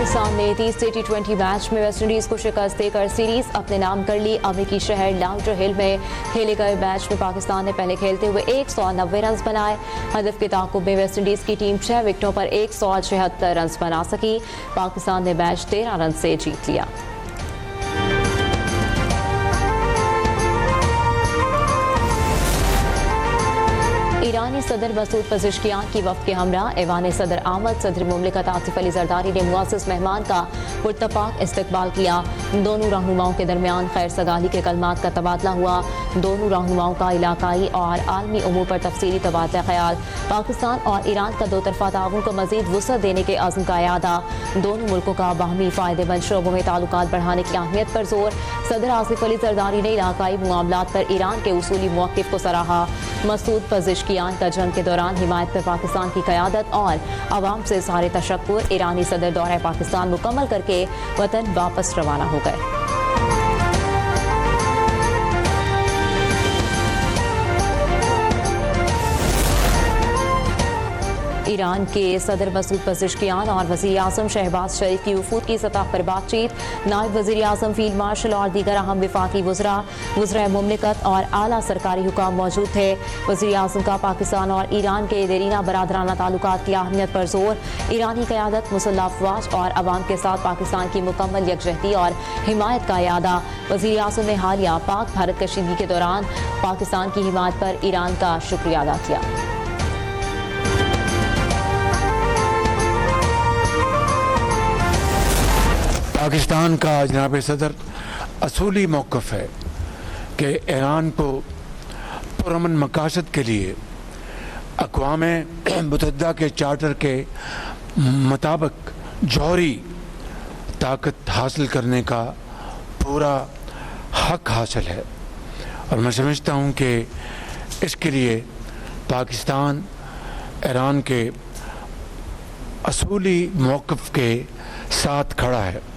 पाकिस्तान ने 30 T20 match में West Indies को शिकस्त देकर सीरीज अपने नाम कर ली। अमेरिकी शहर लाउडर हिल में खेले गए मैच में पाकिस्तान ने पहले खेलते हुए 190 रन बनाए। हदफ के ताक़ुब में वेस्टइंडीज की टीम 6 विकेटों पर 176 रन बना सकी। पाकिस्तान ने मैच 13 रन से जीत लिया। ईरानी सदर मसूद पज़ेश्कियान की वफ़द के हमरा ऐवान सदर आमद सदर मुमलिकत आसिफ अली ज़रदारी ने मुअज़्ज़ज़ मेहमान का पुरतपाक इस्तकबाल किया। दोनों रहनुमाओं के दरमियान खैर सगाली के कलमात का तबादला हुआ। दोनों रहनुमाओं का इलाकाई और आलमी उमूर पर तफसीली तबादला ख्याल। पाकिस्तान और ईरान का दो तरफ़ा ताउन को मज़ीद वुसअत देने के अज़्म का यादा। दोनों मुल्कों का बाहमी फ़ायदेमंद शोबों में ताल्लुकात बढ़ाने की अहमियत पर जोर। सदर आसिफ अली ज़रदारी ने इलाकाई मामलात पर ईरान के उसूली मौक़िफ़ को सराहा। मसूद पज़ेश्कियान का जंग के दौरान हिमायत पर पाकिस्तान की क़यादत और अवाम से सारे तशक्कुर। ईरानी सदर दौरा पाकिस्तान मुकम्मल करके वतन वापस रवाना हो गए। ईरान के सदर मसूद पज़ेश्कियान और वज़ीर आज़म शहबाज शरीफ की वफूद की सतह पर बातचीत। नायब वज़ीर आज़म फील्ड मार्शल और दीगर अहम वफाकी वज़रा मुमलिकत और आला सरकारी हुकाम मौजूद थे। वज़ीर आज़म का पाकिस्तान और ईरान के देरीना बरादराना ताल्लुकात की अहमियत पर जोर। ईरानी क़यादत मुसल्लह अफ़वाज और अवाम के साथ पाकिस्तान की मुकम्मल यकजहती और हिमायत का यादा। वज़ीर आज़म ने हालिया पाक भारत कशीदगी के दौरान पाकिस्तान की हिमायत पर ईरान का शुक्रिया अदा किया। पाकिस्तान का जनाब सदर असूली मौक़िफ़ है कि ईरान को पुरअमन मकासद के लिए अक़वाम मुत्तहिदा के चार्टर के मुताबिक जौहरी ताकत हासिल करने का पूरा हक हासिल है। और मैं समझता हूँ कि इसके लिए पाकिस्तान ईरान के असूली मौक़िफ़ के साथ खड़ा है।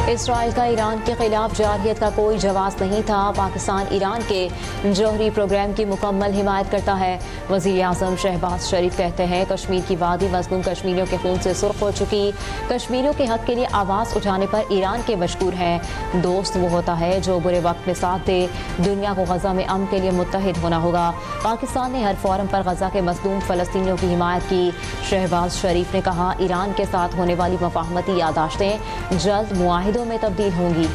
इसराइल का ईरान के खिलाफ जारहियत का कोई जवाब नहीं था। पाकिस्तान ईरान के जौहरी प्रोग्राम की मुकम्मल हिमायत करता है। वज़ीर आज़म शहबाज शरीफ कहते हैं कश्मीर की वादी मज़लूम कश्मीरियों के खून से सुर्ख हो चुकी। कश्मीरियों के हक़ के लिए आवाज़ उठाने पर ईरान के मशकूर हैं। दोस्त वो होता है जो बुरे वक्त में साथ दे। दुनिया को गज़ा में अमन के लिए मुत्तहिद होना होगा। पाकिस्तान ने हर फोरम पर गज़ा के मज़लूम फ़लस्तीनियों की हिमायत की। शहबाज शरीफ ने कहा ईरान के साथ होने वाली मफाहमती यादाश्तें जल्द मुआहिदों में तब्दील होंगी।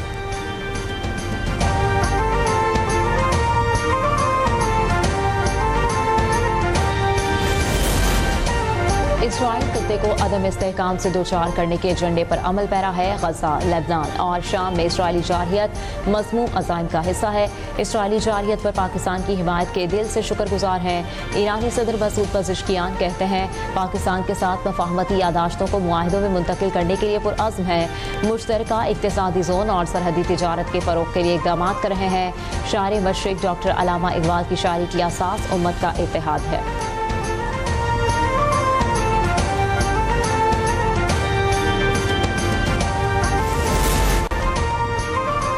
इसराइल खत्ते को अदम इस्तेहकाम से दो चार करने के एजेंडे पर अमल पैरा है। गज़ा, लेबनान और शाम में इसराइली जारहियत मज़मूम अज़ाइम का हिस्सा है। इसराइली जारहियत पर पाकिस्तान की हिमायत के दिल से शुक्रगुजार हैं। ईरानी सदर मसूद पज़ेश्कियान कहते हैं पाकिस्तान के साथ मफाहमती यादाश्तों को मुआहिदों में मुंतकिल करने के लिए पुरअज़्म है। मुश्तरका इक़्तिसादी जोन और सरहदी तिजारत के फ़रोग़ के लिए इक़दाम कर रहे हैं। शायर मशरिक़ डॉक्टर अल्लामा इक़बाल की शायरी की असास उम्मत का इत्तेहाद है।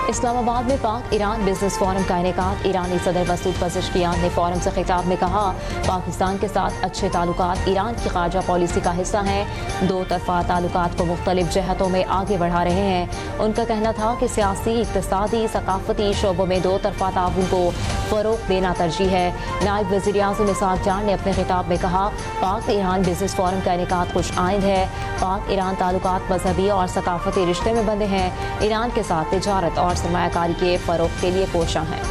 इस्लामाबाद में पाक ईरान बिजनेस फोरम का इनेकाद। ईरानी सदर मसूद पज़ेश्कियान ने फोरम से खिताब में कहा पाकिस्तान के साथ अच्छे ताल्लुकात ईरान की खारजा पॉलिसी का हिस्सा हैं। दो तरफ़ा ताल्लुकात को मुख्तलिफ जहतों में आगे बढ़ा रहे हैं। उनका कहना था कि सियासी, इक़्तिसादी, सकाफ़ती शोबों में दो तरफ़ा ताउन को फ़रोग़ देना तरजीह है। नायब वज़ीर आज़म इसहाक़ डार ने अपने खिताब में कहा पाक ईरान बिजनेस फोरम का इनेकाद खुश आइंद है। पाक ईरान ताल्लुकात मजहबी और सकाफ़ती रिश्ते में बंधे हैं। ईरान के साथ तिजारत और सरमायाकारी के फ़रोग़ के लिए कोशां हैं।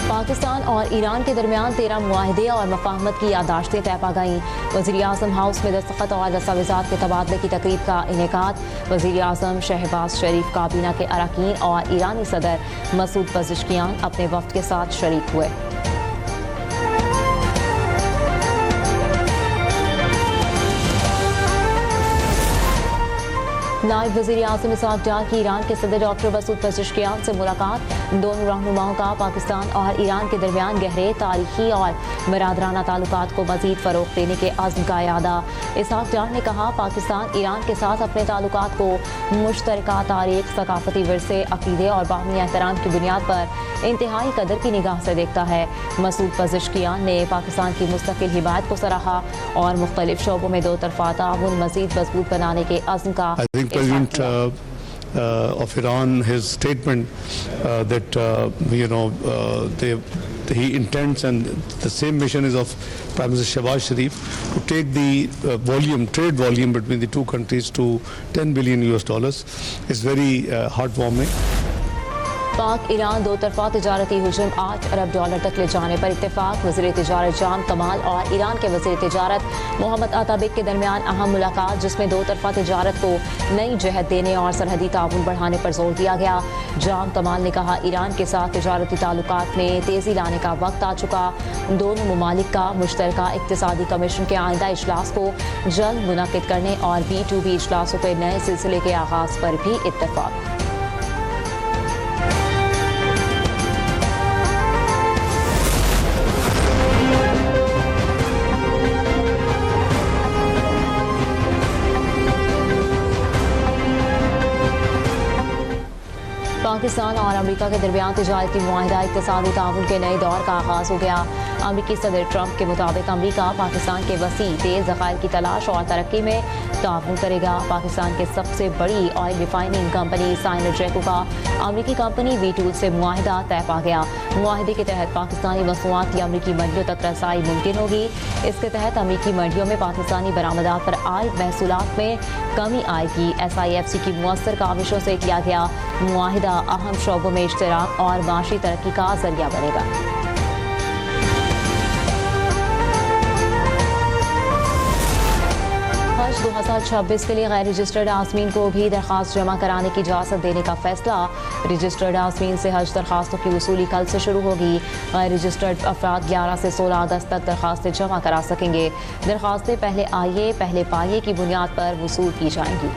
पाकिस्तान और ईरान के दरमियान 13 मुआहिदे और मफाहमत की यादाश्तें तय पा गईं। वज़ीर आज़म हाउस में दस्तखत और दस्तावेज़ात के तबादले की तकरीब का इनेकाद। वज़ीर आज़म शहबाज शरीफ, काबीना के अरकान और ईरानी सदर मसूद पज़ेश्कियान अपने वफ़द के साथ शरीक हुए। नायब वज़ीर आज़म इसहाक़ डार की ईरान के सदर डॉक्टर मसूद पज़ेश्कियान से मुलाकात। दोनों रहनुमाओं का पाकिस्तान और ईरान के दरमियान गहरे तारीखी और बरादराना ताल्लुकात को मजीद फ़रोग़ देने के अज़्म का इरादा। इसहाक़ डार ने कहा, पाकिस्तान ईरान के साथ अपने ताल्लुकात को मुश्तरका तारीख, सकाफ़ती विरसे, अक़ीदे और बाहमी एहतराम की बुनियाद पर इंतहाई कदर की निगाह से देखता है। मसूद पज़ेश्कियान ने पाकिस्तान की मुस्तकिल हिमायत को सराहा और मुख्तलिफ शोबों में दो तरफ़ा ताउन मज़ीद मजबूत बनाने के अज़्म का of Iran, his statement that he intends, and the same mission is of Prime Minister Shehbaz Sharif, to take the trade volume between the two countries to $10 billion is very heartwarming. पाक Iran दो तरफा तजारती हुजूम $8 अरब तक ले जाने पर इत्तेफाक। वज़ीर तिजारत जाम कमाल और ईरान के वज़ीर तिजारत मोहम्मद अताबिक के दरमियान अहम मुलाकात, जिसमें दो तरफा तजारत को नई जहत देने और सरहदी ताउन बढ़ाने पर जोर दिया गया। जाम कमाल ने कहा, ईरान के साथ तजारती ताल्लुकात में तेज़ी लाने का वक्त आ चुका। दोनों ममालिक का मुश्तरका इक़्तिसादी कमीशन के आइंदा इजलास को जल्द मुनक़िद करने और B2B इजलासों के नए सिलसिले के आगाज़ पर भी इत्तेफाक। पाकिस्तान और अमेरिका के दरमियान तिजारती मुआहिदा इक़्तिसादी ताउन के नए दौर का आगाज़ हो गया। अमेरिकी सदर ट्रंप के मुताबिक अमेरिका पाकिस्तान के वसी तेल ज़खायर की तलाश और तरक्की में ताउन करेगा। पाकिस्तान के सबसे बड़ी ऑयल रिफाइनिंग कंपनी साइनोजेको का अमेरिकी कंपनी वीटूल से मुआहिदा तय पा गया। मुआहिदे के तहत पाकिस्तानी मसनूआत की अमेरिकी मंडियों तक रसाई मुमकिन होगी। इसके तहत अमेरिकी मंडियों में पाकिस्तानी बरामदात पर आयद महसूलात में कमी आएगी। SIFC की मुअस्सर काविशों से किया गया मुआहिदा अहम शोबों में इश्तराक और माशी तरक्की का जरिया बनेगा। हज 2026 के लिए गैर रजिस्टर्ड आज़मीन को भी दरख्वास्त जमा कराने की इजाज़त देने का फैसला। रजिस्टर्ड आज़मीन से हज दरख्वास्तों की वसूली कल से शुरू होगी। गैर रजिस्टर्ड अफराद 11 से 16 अगस्त तक दरख्वास्तें जमा करा सकेंगे। दरख्वास्तें पहले आइए पहले पाइए की बुनियाद पर वसूल की जाएंगी।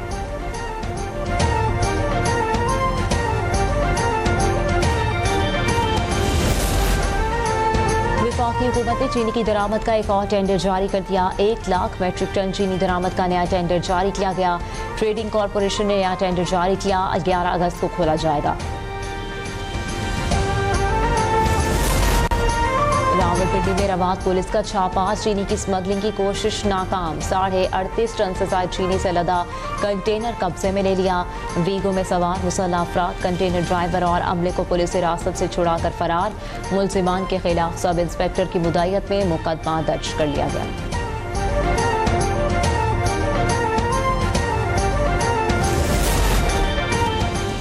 वफाकी हुकूमत ने चीनी की दरामद का एक और टेंडर जारी कर दिया। 1 लाख मेट्रिक टन चीनी दरामद का नया टेंडर जारी किया गया। ट्रेडिंग कॉरपोरेशन ने नया टेंडर जारी किया। 11 अगस्त को खोला जाएगा। रावलपिंडी में रवात पुलिस का छापा, चीनी की स्मगलिंग की कोशिश नाकाम। 38.5 टन से ज्यादा चीनी से लदा कंटेनर कब्जे में ले लिया। वीगो में सवार मुसल्लह अफराद कंटेनर ड्राइवर और अमले को पुलिस हिरासत से छुड़ाकर फरार। मुलजिमान के खिलाफ सब इंस्पेक्टर की मुदायत में मुकदमा दर्ज कर लिया गया।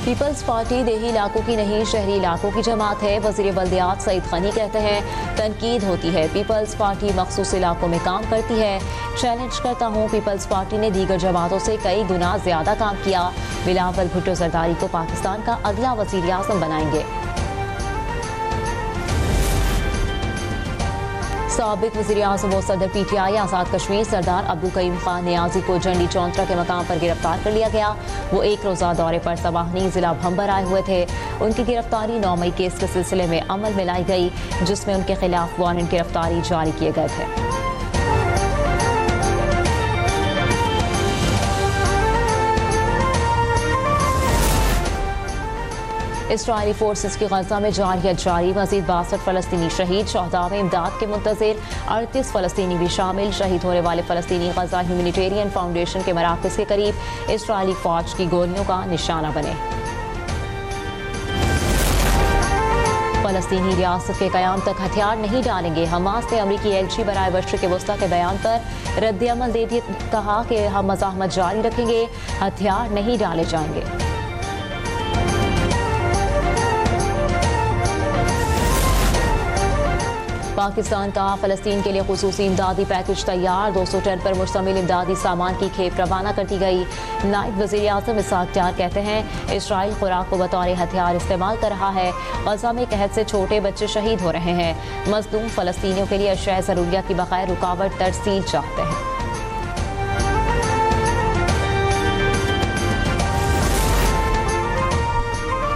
पीपल्स पार्टी देही इलाकों की नहीं, शहरी इलाकों की जमात है। वज़ीर बल्दियात सईद खनी कहते हैं, तनकीद होती है, पीपल्स पार्टी मखसूस इलाकों में काम करती है। चैलेंज करता हूँ, पीपल्स पार्टी ने दीगर जमातों से कई गुना ज्यादा काम किया। बिलावल भुट्टो जरदारी को पाकिस्तान का अगला वज़ीर आज़म बनाएंगे। साबिक वज़ीर आज़म और सदर PTI आज़ाद कश्मीर सरदार अब्दुल करीम खान नियाजी को जंडी चौंतरा के मकाम पर गिरफ्तार कर लिया गया। वो एक रोज़ा दौरे पर सवाहनी जिला भंबर आए हुए थे। उनकी गिरफ्तारी 9 मई केस के सिलसिले में अमल में लाई गई, जिसमें उनके खिलाफ वारंट गिरफ्तारी जारी किए गए थे। इस्राइली फोर्सेस की गजा में जारियत जारी, मजीद 62 फलस्तीनी शहीद। शहदा में इमदाद के मुंतज़िर 38 फलस्तीनी भी शामिल। शहीद होने वाले फलस्तीनी गजा ह्यूमैनिटेरियन फाउंडेशन के मराकज़ के करीब इस्राइली फौज की गोलियों का निशाना बने। फलस्तीनी रियासत के क़याम तक हथियार नहीं डालेंगे। हमास ने अमरीकी एलची बराए मशरिक़ वस्ता के बयान पर रद्द अमल दे दिया, कहा कि हम मज़ाहमत जारी रखेंगे, हथियार नहीं डाले जाएंगे। पाकिस्तान का फ़लस्तीन के लिए खुसूसी इमदादी पैकेज तैयार। 200 टन पर मुश्तमिल इमदादी सामान की खेप रवाना कर दी गई। नायब वज़ीर आज़म इसहाक़ डार कहते हैं, इसराइल खुराक को बतौर हथियार इस्तेमाल कर रहा है। गज़ा में कहत से छोटे बच्चे शहीद हो रहे हैं। मज़लूम फ़लस्तीनियों के लिए अशिया ज़रूरिया की बग़ैर रुकावट तरसील चाहते हैं।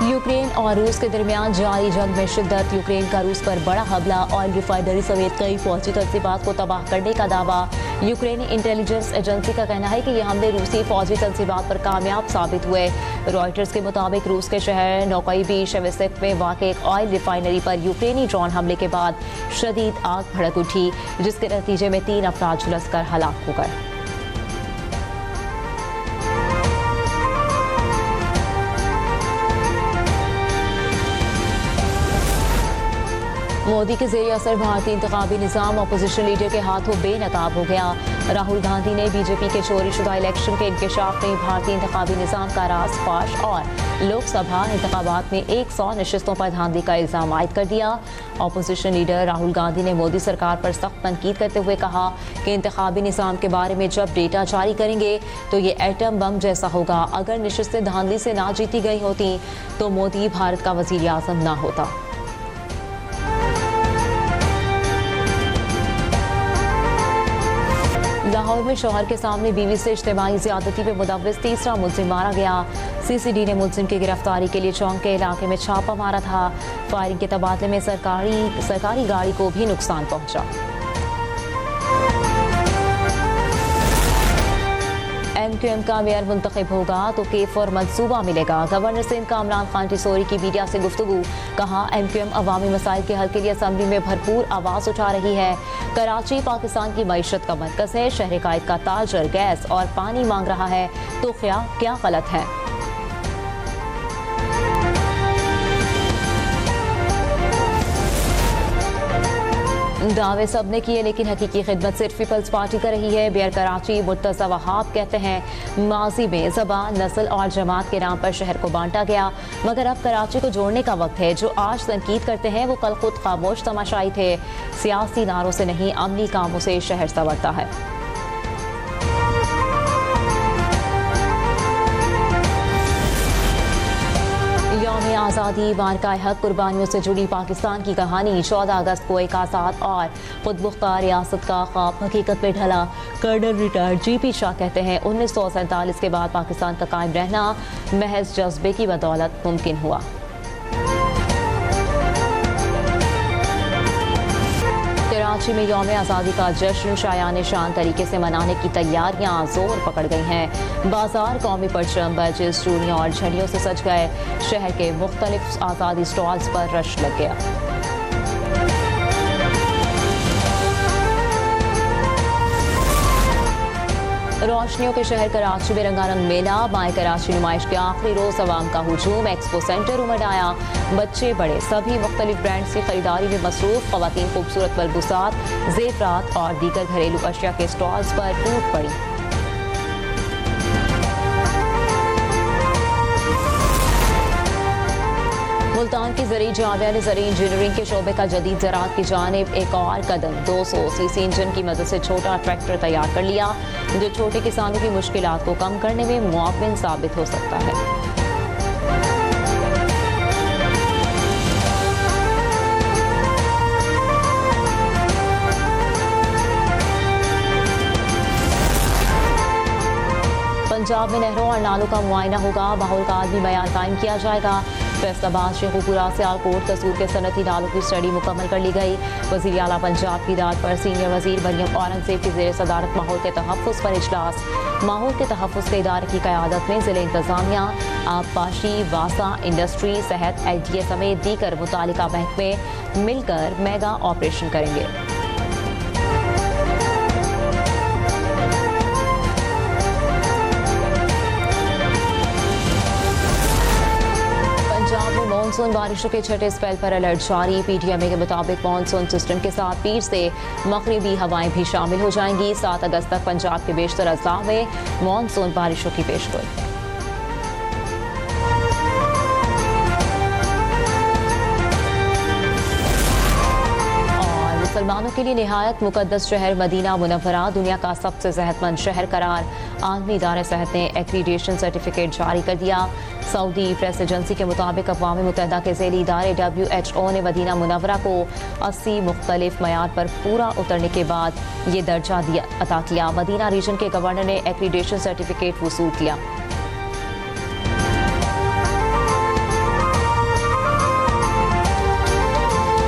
UK यूक्रेन और रूस के दरमियान जारी जंग में शिद्दत। यूक्रेन का रूस पर बड़ा हमला, ऑयल रिफाइनरी समेत कई फौजी तंजीबात को तबाह करने का दावा। यूक्रेनी इंटेलिजेंस एजेंसी का कहना है कि ये हमले रूसी फौजी तंजीबात पर कामयाब साबित हुए। रॉयटर्स के मुताबिक रूस के शहर नौकाईबी शेवेसिक में वाक़ एक ऑयल रिफाइनरी पर यूक्रेनी ड्रोन हमले के बाद शदीद आग भड़क उठी, जिसके नतीजे में 3 अफराद झुलसकर हलाक हो गए। मोदी के ज़रिए असर भारतीय इंतखाबी निज़ाम अपोजिशन लीडर के हाथों बेनकाब हो गया। राहुल गांधी ने बीजेपी के चोरीशुदा इलेक्शन के इंकशाफ में भारतीय इंतखाबी निज़ाम का राज फाश और लोकसभा इंतखाबात में 100 नशिस्तों पर धांधली का इल्ज़ाम आयद कर दिया। अपोजिशन लीडर राहुल गांधी ने मोदी सरकार पर सख्त तनकीद करते हुए कहा कि इंतखाबी निज़ाम के बारे में जब डेटा जारी करेंगे तो ये एटम बम जैसा होगा। अगर नशिस्तें धांधली से ना जीती गई होती तो मोदी भारत का वज़ीर आज़म ना होता। लाहौर में शौहर के सामने बीवी से इज्तिमाई ज़्यादती में मुलव्विस तीसरा मुलजिम मारा गया। सीसीडी ने मुलजिम की गिरफ्तारी के लिए चौंक के इलाके में छापा मारा था। फायरिंग के तबादले में सरकारी गाड़ी को भी नुकसान पहुंचा। MQM का मेयर मुंतखब होगा तो केफ और मंसूबा मिलेगा। गवर्नर सिंध का इमरान खान टिसोरी की मीडिया से गुफ्तगू, कहा MQM अवामी मसाइल के हल के लिए असम्बली में भरपूर आवाज़ उठा रही है। कराची पाकिस्तान की मईशत का मरकज़ है। शहर कायद का ताजर गैस और पानी मांग रहा है तो क्या गलत है। दावे सब ने किए लेकिन हकीकी खिदमत सिर्फ पीपल्स पार्टी कर रही है। बेयर कराची मुर्तज़ा वहाब कहते हैं माजी में ज़बान, नस्ल और जमात के नाम पर शहर को बांटा गया, मगर अब कराची को जोड़ने का वक्त है। जो आज तनकीद करते हैं वो कल खुद खामोश तमाशाई थे। सियासी नारों से नहीं, अमली कामों से शहर संवरता है। यौम आज़ादी मार्काए हक कुर्बानियों से जुड़ी पाकिस्तान की कहानी। 14 अगस्त को एक आज़ाद और खुदमुख्तार रियासत का ख्वाब हकीकत में ढला। कर्नल रिटायर्ड GP शाह कहते हैं 1947 के बाद पाकिस्तान का कायम रहना महज जज्बे की बदौलत मुमकिन हुआ। कराची में यौम आज़ादी का जश्न शायान शान तरीके से मनाने की तैयारियां जोर पकड़ गई हैं। बाजार कौमी परचम, बैजेस, चूड़ियों और झंडियों से सज गए। शहर के मुख्तलिफ आज़ादी स्टॉल्स पर रश लग गया। रोशनियों के शहर कराची में रंगारंग मेला। माए कराची नुमाइश के आखिरी रोज अवाम का हुजूम। एक्सपो सेंटर उमड़ आया। बच्चे बड़े सभी मुख्तलिफ ब्रांड्स की खरीदारी में मसरूफ। खवातीन खूबसूरत मलबूसात, ज़ेवरात और दीगर घरेलू अशिया के स्टॉल्स पर टूट पड़ी। मुल्तान की ज़री जामिया ने ज़री इंजीनियरिंग के शोबे का जदीद ज़राअत की जानिब एक और कदम। 200 सीसी इंजन की मदद से छोटा ट्रैक्टर तैयार कर लिया, जो छोटे किसानों की मुश्किलात को कम करने में मुआविन साबित हो सकता है। पंजाब में नहरों और नालों का मुआयना होगा। माहौल का आलमी मयार कायम किया जाएगा। फैसलाबाद, शेखुपुरा, सियालकोट, कसूर के सनती नालों की स्टडी मुकम्मल कर ली गई। वज़ीर आला पंजाब की दाद पर सीनियर वज़ीर मरियम औरंगज़ेब की ज़ेर सदारत माहौल के तहफ़्फ़ुज़ पर इजलास। माहौल के तहफ़्फ़ुज़ के इदारे की क़यादत में ज़िले इंतज़ामिया, आबपाशी, वासा, इंडस्ट्री, सेहत, LTA समेत दीगर मुतालिका महकमे मिलकर मेगा ऑपरेशन करेंगे। मानसून बारिशों के छठे स्पेल पर अलर्ट जारी। PTMA के मुताबिक मानसून सिस्टम के साथ पीर से मगरिबी हवाएं भी शामिल हो जाएंगी। 7 अगस्त तक पंजाब के बेशतर अजला में मानसून बारिशों की पेशगोई। मुसलमानों के लिए निहायत मुकद्दस शहर मदीना मुनव्वरा दुनिया का सबसे सेहतमंद शहर करार। आलमी इदारे सेहत ने एक्रीडिएशन सर्टिफिकेट जारी कर दिया। सऊदी प्रेस एजेंसी के मुताबिक अक़वाम मुत्तहिदा के ज़ेली इदारे WHO ने मदीना मुनव्वरा को 80 मुख्तलिफ मयार पर पूरा उतरने के बाद ये दर्जा अता किया। मदीना रीजन के गवर्नर ने एक्रीडिएशन सर्टिफिकेट वसूल किया।